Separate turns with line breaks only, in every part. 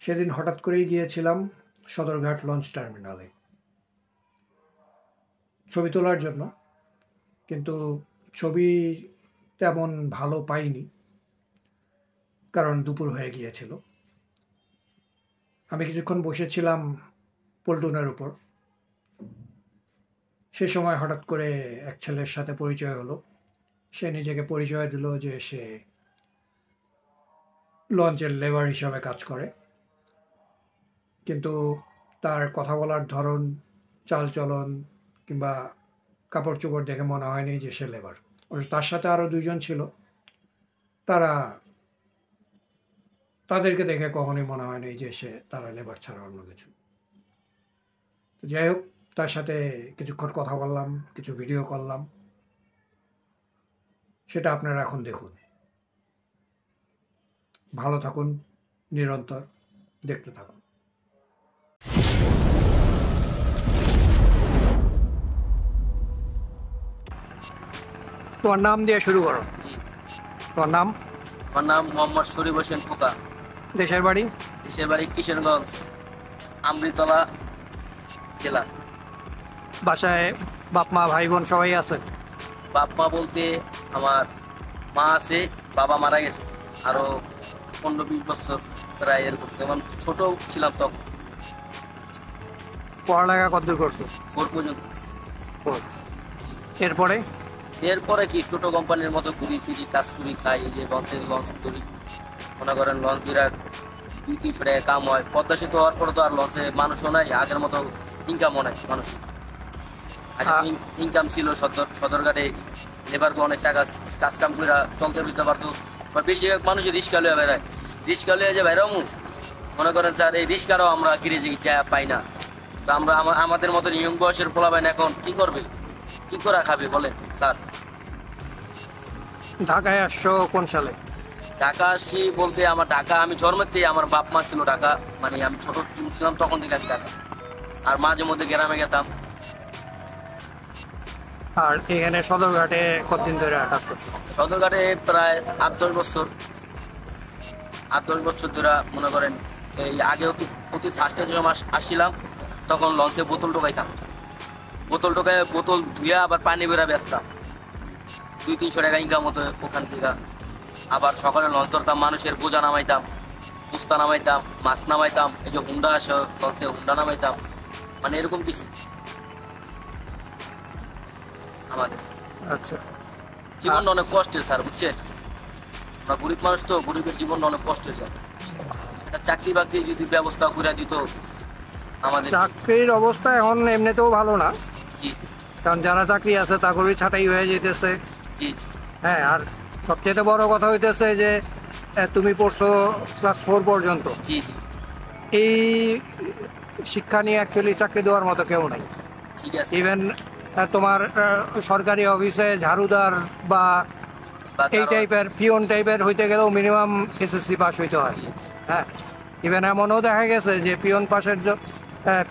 সেদিন হঠাৎ করেই গিয়েছিলাম সদরঘাট লঞ্চ টার্মিনালে ছবি তোলার জন্য, কিন্তু ছবি তেমন ভালো পাইনি, কারণ দুপুর হয়ে গিয়েছিল। আমি কিছুক্ষণ বসেছিলাম পল্টনের উপর। সে সময় হঠাৎ করে এক ছেলের সাথে পরিচয় হলো। সে নিজেকে পরিচয় দিল যে সে লঞ্চের লেবার হিসাবে কাজ করে, কিন্তু তার কথা বলার ধরন, চালচলন কিংবা কাপড় চোপড় দেখে মনে হয়নি যে সে লেবার। অবশ্য তার সাথে আরও দুইজন ছিল, তাদেরকে দেখে কখনোই মনে হয়নি যে তারা লেবার ছাড়া অন্য কিছু। তো যাই হোক, তার সাথে কিছুক্ষণ কথা বললাম, কিছু ভিডিও করলাম, সেটা আপনারা এখন দেখুন। ভালো থাকুন, নিরন্তর দেখতে থাকুন। তোমার নাম দিয়ে শুরু করো।
জি,
তোমার নাম?
আমার নাম মোহাম্মদ শরীফ হোসেন খোকা।
দেশের বাড়ি?
দেশের বাড়ি কিশোরগঞ্জ, আমৃতলা জেলা।
বাসায় বাপ মা ভাই বোন সবাই আছে?
বাপ মা বলতে আমার মা আছে, বাবা মারা গেছে আরো 15-20 বছর প্রায় এরকম। যেমন ছোট ছিলাম তখন।
পড়ালেখা কতদূর করছো?
4 পর্যন্ত।
এরপরে
কি টোটো কোম্পানির মতো ঘুরি ফিরি, কাজ করি, খাই। এই যে লঞ্চ ধরি, মনে করেন লঞ্চ ধরে 200-300 টাকা কাম হয়। পদ্মা সেতু হওয়ার পরে তো আর লঞ্চে মানুষও নাই, আগের মতো ইনকামও নাই মানুষের। আগে ইনকাম ছিল সদরঘাটে, লেবারকে অনেক টাকা কাজ কাম করে চলতে দিতে পারতো। বেশিরভাগ মানুষের রিক্সা লিয়ে বেড়ায়, রিক্সা লিয়ে যে বেড়াও মনে করেন স্যার, এই রিক্সারও আমরা গিরে পাই না। তো আমরা আমাদের মতো ইয়ং বয়সের পোলাবেন এখন কি করবে, কি করে খাবে বলে স্যার?
ঢাকায় আসছো কোন সালে?
ঢাকা আসছি বলতে আমার আমি জন্মের থেকে আমার বাপ মা ছিল ঢাকা, মানে আমি ছোট ছিলাম তখন থেকে আমি ঢাকা, আর মাঝে মধ্যে গ্রামে গেতাম।
আর এখানে সদরঘাটে কতদিন ধরে কাজ করছো?
সদরঘাটে প্রায় 8-10 বছর। 8-10 বছর ধরে মনে করেন। এই আগে অতি ফার্স্টে যখন আসছিলাম তখন লঞ্চে বোতল ঢোকাইতাম, বোতল ধুয়ে আবার পানি বেড়া বেচতাম। 200-300 টাকা ইনকাম হতো ওখান থেকে। আবার সকালে লঞ্চ ধরতাম, মানুষের বোঝা নামাইতাম, বুস্তা নামাইতাম, মাছ নামাইতাম। এই যে হুন্ডা আসে লঞ্চে, হুন্ডা নামাইতাম, মানে এরকম কিছু আমাদের।
আচ্ছা,
জীবনটা অনেক কষ্টের স্যার, বুঝছেন? আমরা গরিব মানুষ তো, গরিবের জীবনটা অনেক কষ্টের স্যার। একটা চাকরি বাকরি যদি ব্যবস্থা করে দিত আমাদের।
চাকরির অবস্থা এখন এমনিতেও ভালো না।
জি,
কারণ যারা চাকরি আছে তা করে ছাঁটাই হয়ে যেতেছে।
জি,
হ্যাঁ, আর সবচেয়ে বড় কথা হইতেছে যে তুমি পড়ছো ক্লাস 4 পর্যন্ত।
জি, জি,
এই শিক্ষা নিয়ে অ্যাকচুয়ালি চাকরি দেওয়ার মতো কেউ নাই।
ঠিক আছে।
ইভেন তোমার সরকারি অফিসে ঝাড়ুদার বা এই টাইপের পিয়ন টাইপের হইতে গেলেও মিনিমাম এসএসসি পাস হইতে হয়। হ্যাঁ, ইভেন এমনও দেখা গেছে যে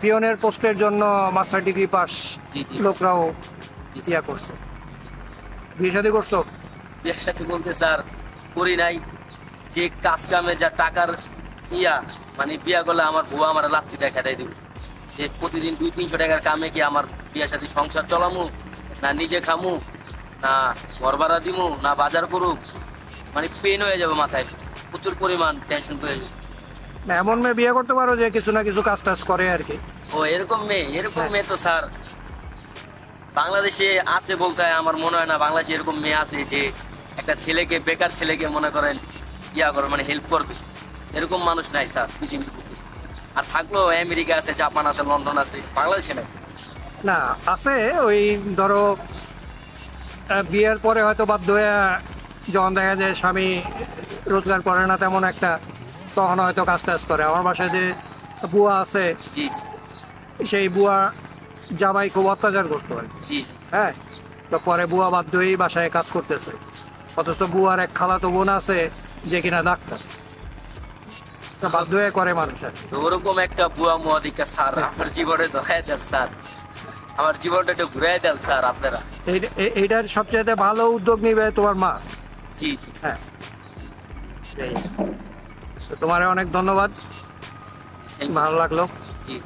পিয়নের পোস্টের জন্য মাস্টার ডিগ্রি পাস লোকরাও ইয়া করছে। বিয়ে শাদী করছো?
বিয়ের সাথে বলতে স্যার করি নাই। যে কাজ কামে যা টাকার মানে বিয়া করলে আমার বুয়া আমার লাত্তি দেখাটাই দিব, যে প্রতিদিন 200-300 টাকার কামে কি আমার বিয়ের সাথে সংসার চলামু, না নিজে খামু, না ঘর ভাড়া দিমু, না বাজার করুক, মানে পেন হয়ে যাবে মাথায়, প্রচুর পরিমাণ টেনশন হয়ে যাবে।
এমন মেয়ে বিয়ে করতে পারো যে কিছু না কিছু কাজ টাজ করে আর কি।
ও এরকম মেয়ে তো স্যার বাংলাদেশে আছে বলতে হয়। আমার মনে হয় না বাংলাদেশে এরকম মেয়ে আছে যে একটা ছেলেকে, বেকার ছেলেকে মনে করেন করে, মানে হেল্প করবে। এরকম মানুষ নাই স্যার পৃথিবীর বুকে। আর থাকলেও আমেরিকা আছে, জাপান আছে, লন্ডন আছে, বাংলাদেশে নাই।
না, আছে। ওই ধরো বিয়ের পরে হয়তো বাধ্য হয়ে যখন দেখা যায় স্বামী রোজগার করে না তেমন একটা, তখন হয়তো কাজ টাজ করে। আমার বাসায় যে বুয়া আছে, সেই বুয়া জামাই খুব অত্যাচার করতো আর কি। হ্যাঁ, তো পরে বুয়া বাধ্য হয়েই বাসায় কাজ করতেছে। অথচ বুয়ার এক খালাতো বোন আছে যে কিনা ডাক্তার, বাধ্য হয়ে করে মানুষের।
তো ওরকম একটা বুয়া মুয়াদিকা স্যার আমার জীবনে ধরাই দেন স্যার, আমার জীবনটা একটু ঘুরাই দেন স্যার আপনারা।
এইটার সবচেয়ে ভালো উদ্যোগ নিবে তোমার মা।
জি,
হ্যাঁ, তোমার অনেক ধন্যবাদ।
Thank you,
ভালো
sir.
লাগলো।
জি